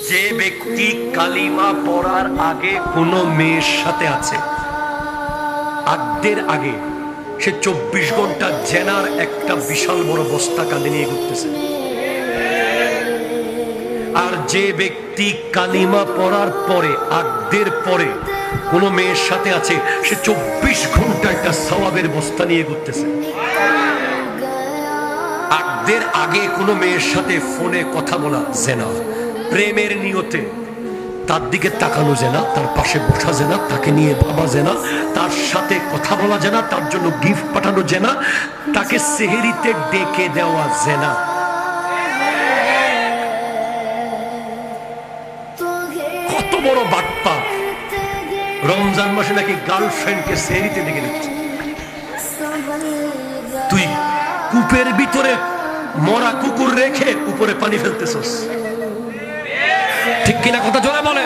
যে ব্যক্তি কালিমা পড়ার আগে কোন মেয়ের সাথে আছে, আগদের আগে সে 24 ঘন্টা জেনার একটা বিশাল বড় বস্তা কাঁধে নিয়ে ঘুরতেছে। আর যে ব্যক্তি কালিমা পড়ার পরে, আগদের পরে কোন মেয়ের সাথে আছে, সে 24 ঘন্টা একটা সওয়াবের বস্তা নিয়ে ঘুরতেছে। আগদের আগে কোন মেয়ের সাথে ফোনে কথা বলা জেনা, প্রেমের নিয়তে তার দিকে তাকানো জেনা, তার পাশে বসা জেনা, তাকে নিয়ে ভাবা জেনা, তার সাথে কথা বলা জেনা, তার জন্য গিফট পাঠানো জেনা, তাকে সেহরিতে ডেকে দেওয়া জেনা। কত বড় বাটপা! রমজান মাসে নাকি গার্লফ্রেন্ডকে সেহরিতে ডেকে দিচ্ছে। তুই কূপের ভিতরে মরা কুকুর রেখে উপরে পানি ফেলতেছস, ঠিক কিনা? কথা জোরে বলে।